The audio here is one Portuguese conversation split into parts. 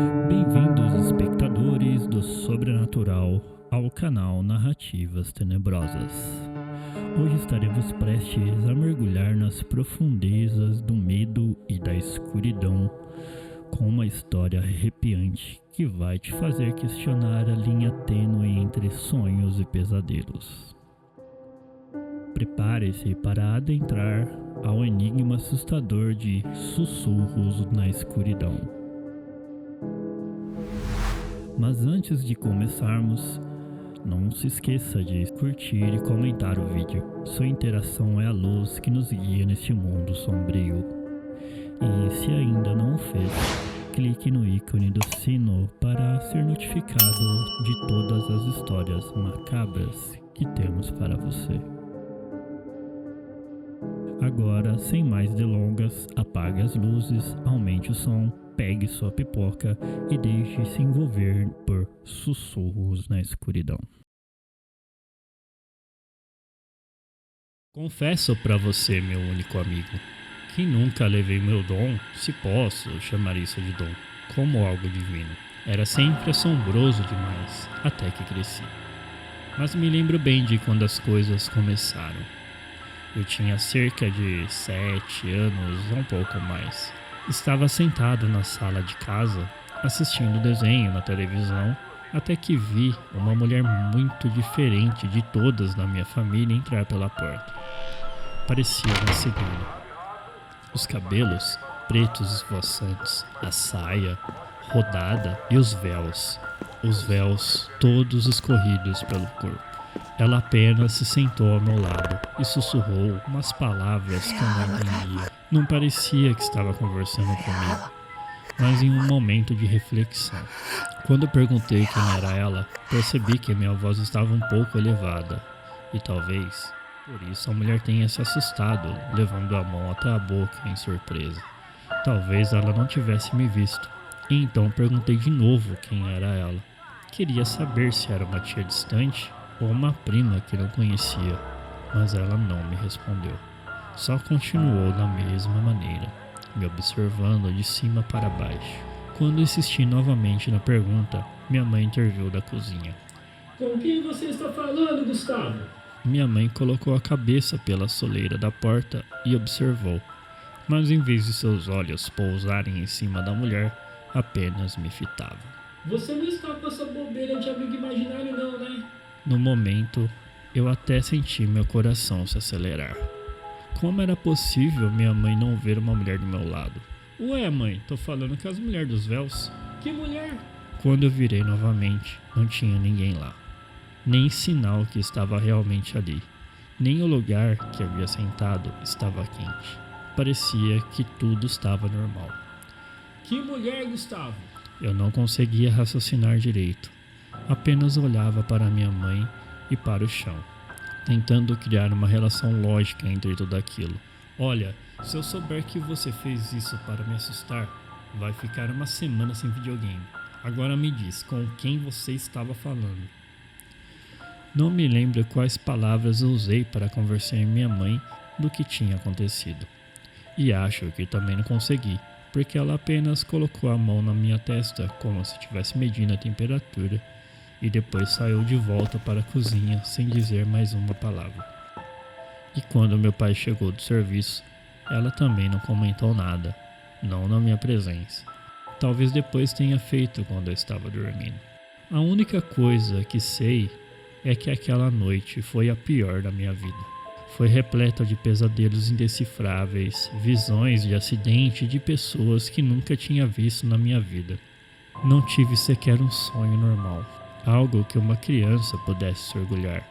Bem-vindos, espectadores do Sobrenatural, ao canal Narrativas Tenebrosas. Hoje estaremos prestes a mergulhar nas profundezas do medo e da escuridão, com uma história arrepiante que vai te fazer questionar a linha tênue entre sonhos e pesadelos. Prepare-se para adentrar ao enigma assustador de Sussurros na Escuridão. Mas antes de começarmos, não se esqueça de curtir e comentar o vídeo. Sua interação é a luz que nos guia neste mundo sombrio. E se ainda não o fez, clique no ícone do sino para ser notificado de todas as histórias macabras que temos para você. Agora, sem mais delongas, apague as luzes, aumente o som, pegue sua pipoca e deixe-se envolver por Sussurros na Escuridão. Confesso para você, meu único amigo, que nunca levei meu dom, se posso chamar isso de dom, como algo divino. Era sempre assombroso demais, até que cresci. Mas me lembro bem de quando as coisas começaram. Eu tinha cerca de 7 anos, ou um pouco mais. Estava sentado na sala de casa, assistindo desenho na televisão, até que vi uma mulher muito diferente de todas na minha família entrar pela porta. Parecia uma cigana. Os cabelos pretos esvoaçantes, a saia rodada e os véus todos escorridos pelo corpo. Ela apenas se sentou ao meu lado e sussurrou umas palavras que eu não entendia. Não parecia que estava conversando comigo, mas em um momento de reflexão. Quando eu perguntei quem era ela, percebi que minha voz estava um pouco elevada. E talvez, por isso a mulher tenha se assustado, levando a mão até a boca em surpresa. Talvez ela não tivesse me visto. E então perguntei de novo quem era ela. Queria saber se era uma tia distante ou uma prima que não conhecia, mas ela não me respondeu. Só continuou da mesma maneira, me observando de cima para baixo. Quando insisti novamente na pergunta, minha mãe interveio da cozinha. Com quem você está falando, Gustavo? Minha mãe colocou a cabeça pela soleira da porta e observou, mas em vez de seus olhos pousarem em cima da mulher, apenas me fitava. Você não está com essa bobeira de amigo imaginário não, né? No momento, eu até senti meu coração se acelerar. Como era possível minha mãe não ver uma mulher do meu lado? Ué, mãe, tô falando com as mulheres dos véus. Que mulher? Quando eu virei novamente, não tinha ninguém lá. Nem sinal que estava realmente ali. Nem o lugar que havia sentado estava quente. Parecia que tudo estava normal. Que mulher, Gustavo? Eu não conseguia raciocinar direito. Apenas olhava para minha mãe e para o chão, tentando criar uma relação lógica entre tudo aquilo. Olha, se eu souber que você fez isso para me assustar, vai ficar uma semana sem videogame. Agora me diz, com quem você estava falando? Não me lembro quais palavras eu usei para convencer minha mãe do que tinha acontecido. E acho que também não consegui, porque ela apenas colocou a mão na minha testa como se estivesse medindo a temperatura e depois saiu de volta para a cozinha sem dizer mais uma palavra. E quando meu pai chegou do serviço, ela também não comentou nada, não na minha presença. Talvez depois tenha feito quando eu estava dormindo. A única coisa que sei é que aquela noite foi a pior da minha vida. Foi repleta de pesadelos indecifráveis, visões de acidente de pessoas que nunca tinha visto na minha vida. Não tive sequer um sonho normal, algo que uma criança pudesse se orgulhar.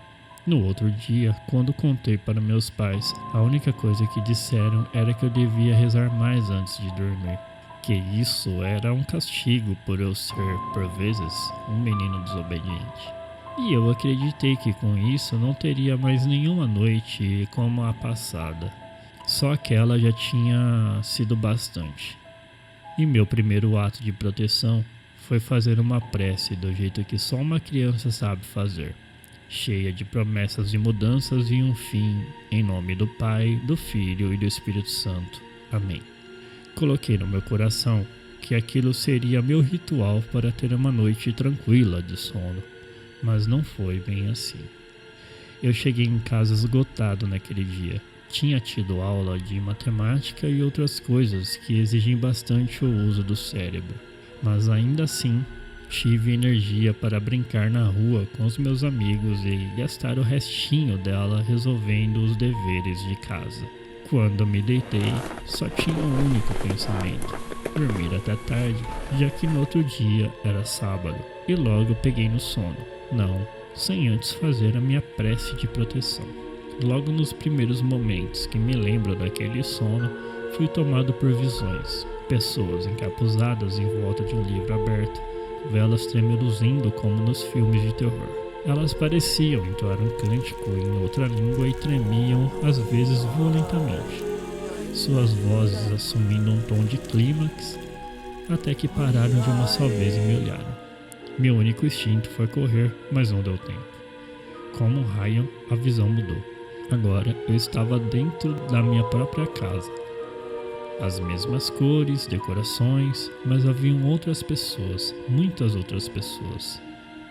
No outro dia, quando contei para meus pais, a única coisa que disseram era que eu devia rezar mais antes de dormir. Que isso era um castigo por eu ser, por vezes, um menino desobediente. E eu acreditei que com isso não teria mais nenhuma noite como a passada. Só aquela já tinha sido bastante. E meu primeiro ato de proteção foi fazer uma prece do jeito que só uma criança sabe fazer, cheia de promessas de mudanças e um fim, em nome do Pai, do Filho e do Espírito Santo. Amém. Coloquei no meu coração que aquilo seria meu ritual para ter uma noite tranquila de sono, mas não foi bem assim. Eu cheguei em casa esgotado naquele dia. Tinha tido aula de matemática e outras coisas que exigem bastante o uso do cérebro, mas ainda assim tive energia para brincar na rua com os meus amigos e gastar o restinho dela resolvendo os deveres de casa. Quando me deitei, só tinha um único pensamento: dormir até tarde, já que no outro dia era sábado, e logo peguei no sono. Não, sem antes fazer a minha prece de proteção. Logo nos primeiros momentos que me lembro daquele sono, fui tomado por visões. Pessoas encapuzadas em volta de um livro aberto, velas tremeluzindo como nos filmes de terror. Elas pareciam entoar um cântico em outra língua e tremiam, às vezes violentamente, suas vozes assumindo um tom de clímax, até que pararam de uma só vez e me olharam. Meu único instinto foi correr, mas não deu tempo. Como um raio, a visão mudou. Agora eu estava dentro da minha própria casa. As mesmas cores, decorações, mas haviam outras pessoas, muitas outras pessoas.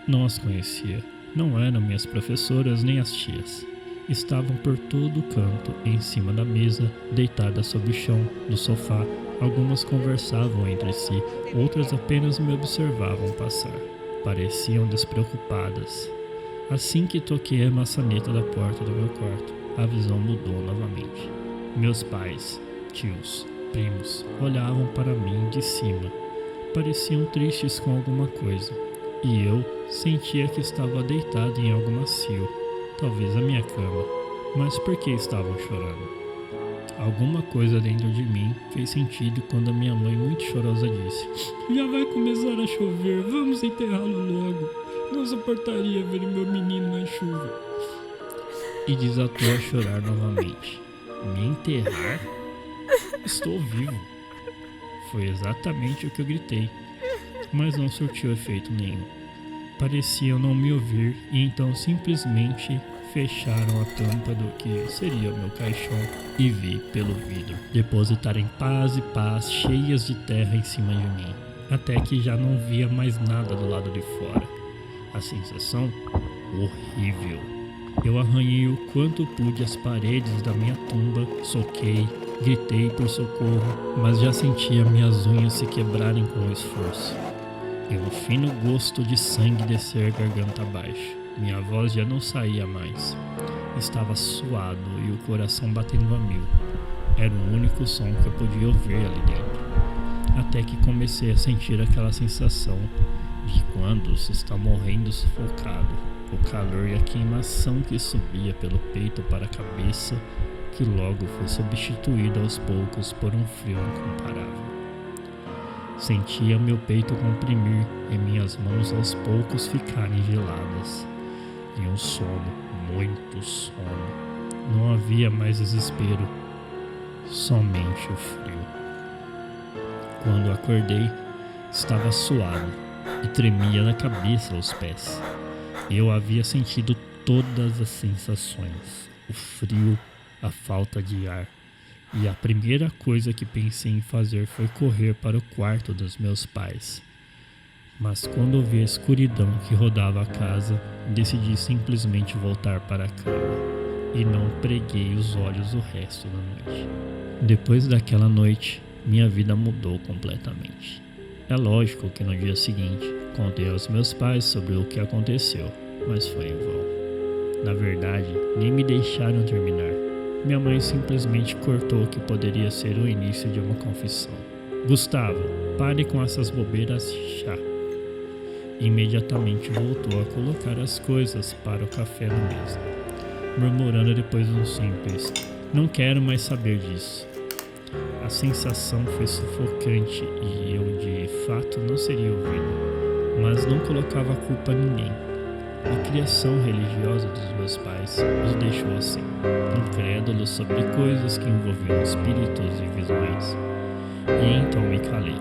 Não as conhecia, não eram minhas professoras nem as tias. Estavam por todo o canto, em cima da mesa, deitadas sobre o chão, no sofá. Algumas conversavam entre si, outras apenas me observavam passar. Pareciam despreocupadas. Assim que toquei a maçaneta da porta do meu quarto, a visão mudou novamente. Meus pais, tios, primos olhavam para mim de cima. Pareciam tristes com alguma coisa. E eu sentia que estava deitado em algo macio, talvez a minha cama. Mas por que estavam chorando? Alguma coisa dentro de mim fez sentido quando a minha mãe, muito chorosa, disse: "Já vai começar a chover, vamos enterrá-lo logo. Não suportaria ver o meu menino na chuva." E desatou a chorar novamente. Me enterrar? Estou vivo. Foi exatamente o que eu gritei, mas não surtiu efeito nenhum. Pareciam não me ouvir e então simplesmente fecharam a tampa do que seria o meu caixão e vi pelo vidro depositarem paz e paz cheias de terra em cima de mim, até que já não via mais nada do lado de fora. A sensação? Horrível. Eu arranhei o quanto pude as paredes da minha tumba, soquei, gritei por socorro, mas já sentia minhas unhas se quebrarem com o esforço. E um fino gosto de sangue descer garganta abaixo. Minha voz já não saía mais. Estava suado e o coração batendo a mil. Era o único som que eu podia ouvir ali dentro. Até que comecei a sentir aquela sensação de quando se está morrendo sufocado. O calor e a queimação que subia pelo peito para a cabeça, que logo foi substituído aos poucos por um frio incomparável. Sentia meu peito comprimir e minhas mãos aos poucos ficarem geladas. E um sono, muito sono. Não havia mais desespero, somente o frio. Quando acordei, estava suado e tremia da cabeça aos pés. Eu havia sentido todas as sensações: o frio, a falta de ar. E a primeira coisa que pensei em fazer foi correr para o quarto dos meus pais. Mas quando vi a escuridão que rodava a casa, decidi simplesmente voltar para a cama e não preguei os olhos o resto da noite. Depois daquela noite, minha vida mudou completamente. É lógico que no dia seguinte, contei aos meus pais sobre o que aconteceu, mas foi em vão. Na verdade, nem me deixaram terminar. Minha mãe simplesmente cortou o que poderia ser o início de uma confissão. "Gustavo, pare com essas bobeiras já." Imediatamente voltou a colocar as coisas para o café na mesa, murmurando depois um simples: "Não quero mais saber disso." A sensação foi sufocante e eu de fato não seria ouvido, mas não colocava a culpa a ninguém. A criação religiosa dos meus pais os deixou assim, incrédulos sobre coisas que envolviam espíritos e visões. E então me calei.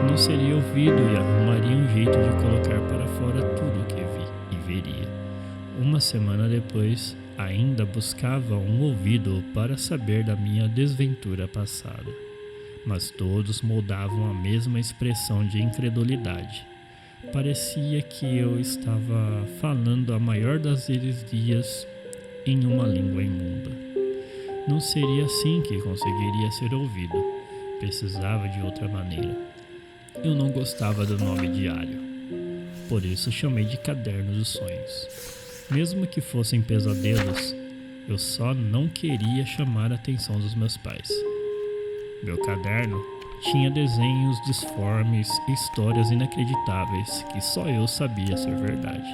Não seria ouvido e arrumaria um jeito de colocar para fora tudo o que vi e veria. Uma semana depois, ainda buscava um ouvido para saber da minha desventura passada. mas todos moldavam a mesma expressão de incredulidade. Parecia que eu estava falando a maior das heresias em uma língua imunda. Não seria assim que conseguiria ser ouvido. Precisava de outra maneira. Eu não gostava do nome diário. Por isso chamei de Caderno dos Sonhos. Mesmo que fossem pesadelos, eu só não queria chamar a atenção dos meus pais. Meu caderno tinha desenhos disformes e histórias inacreditáveis que só eu sabia ser verdade.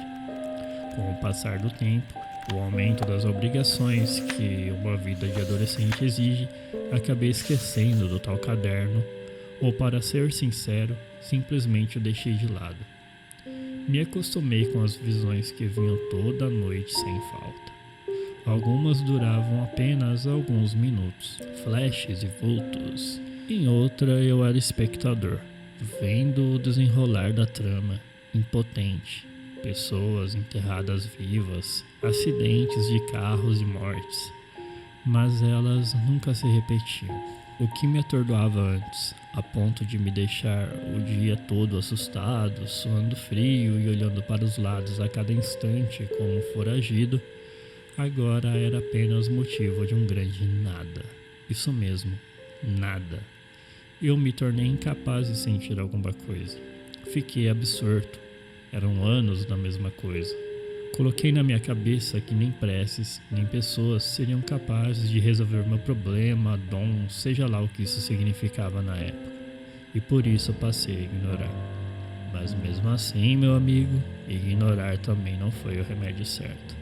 Com o passar do tempo, o aumento das obrigações que uma vida de adolescente exige, acabei esquecendo do tal caderno, ou para ser sincero, simplesmente o deixei de lado. Me acostumei com as visões que vinham toda noite sem falta. Algumas duravam apenas alguns minutos, flashes e vultos. Em outra eu era espectador, vendo o desenrolar da trama, impotente. Pessoas enterradas vivas, acidentes de carros e mortes. Mas elas nunca se repetiam. O que me atordoava antes, a ponto de me deixar o dia todo assustado, suando frio e olhando para os lados a cada instante como um foragido, agora era apenas motivo de um grande nada. Isso mesmo, nada. Eu me tornei incapaz de sentir alguma coisa. Fiquei absorto. Eram anos da mesma coisa. Coloquei na minha cabeça que nem preces, nem pessoas seriam capazes de resolver meu problema, dom, seja lá o que isso significava na época. E por isso eu passei a ignorar. Mas mesmo assim, meu amigo, ignorar também não foi o remédio certo.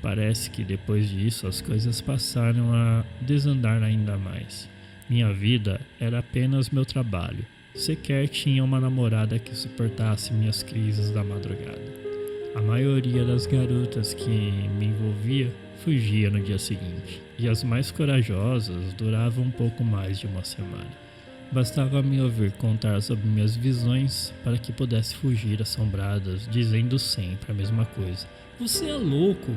Parece que depois disso as coisas passaram a desandar ainda mais. Minha vida era apenas meu trabalho. Sequer tinha uma namorada que suportasse minhas crises da madrugada. A maioria das garotas que me envolvia fugia no dia seguinte, e as mais corajosas duravam um pouco mais de uma semana. Bastava me ouvir contar sobre minhas visões para que pudesse fugir assombradas, dizendo sempre a mesma coisa. Você é louco!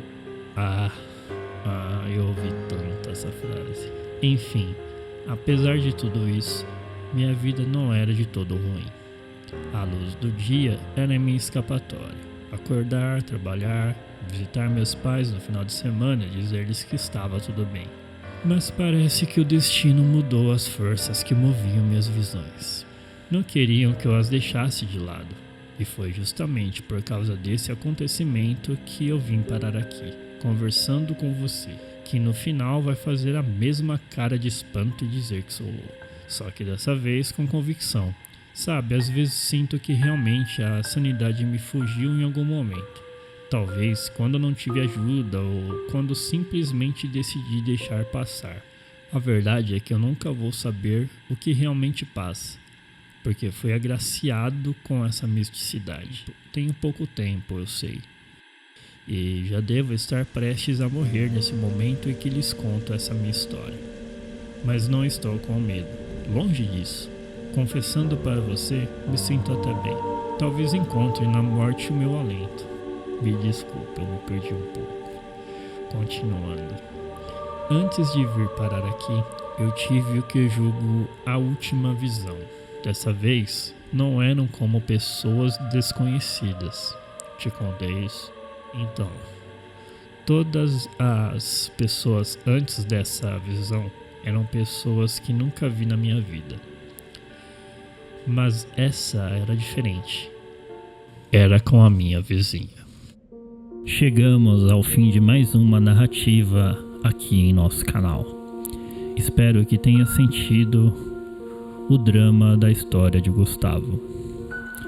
Eu ouvi tanto essa frase. Enfim, apesar de tudo isso, minha vida não era de todo ruim. A luz do dia era minha escapatória. Acordar, trabalhar, visitar meus pais no final de semana e dizer-lhes que estava tudo bem. Mas parece que o destino mudou as forças que moviam minhas visões. Não queriam que eu as deixasse de lado. E foi justamente por causa desse acontecimento que eu vim parar aqui, conversando com você, que no final vai fazer a mesma cara de espanto e dizer que sou louco. Só que dessa vez com convicção. Sabe, às vezes sinto que realmente a sanidade me fugiu em algum momento. Talvez quando eu não tive ajuda ou quando simplesmente decidi deixar passar. A verdade é que eu nunca vou saber o que realmente passa, porque fui agraciado com essa misticidade. Tenho pouco tempo, eu sei. E já devo estar prestes a morrer nesse momento em que lhes conto essa minha história. Mas não estou com medo. Longe disso. Confessando para você, me sinto até bem. Talvez encontre na morte o meu alento. Me desculpe, eu me perdi um pouco. Continuando. Antes de vir parar aqui, eu tive o que eu julgo a última visão. Dessa vez, não eram como pessoas desconhecidas. Te contei isso? Então, todas as pessoas antes dessa visão eram pessoas que nunca vi na minha vida. Mas essa era diferente. Era com a minha vizinha. Chegamos ao fim de mais uma narrativa aqui em nosso canal. Espero que tenha sentido o drama da história de Gustavo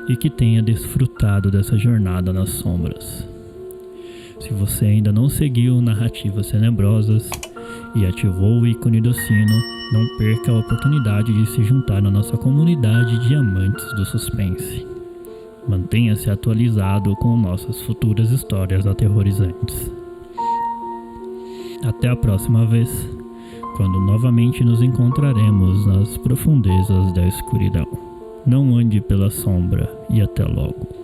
e que tenha desfrutado dessa jornada nas sombras. Se você ainda não seguiu Narrativas Tenebrosas e ativou o ícone do sino, não perca a oportunidade de se juntar na nossa comunidade de amantes do suspense. Mantenha-se atualizado com nossas futuras histórias aterrorizantes. Até a próxima vez, quando novamente nos encontraremos nas profundezas da escuridão. Não ande pela sombra e até logo.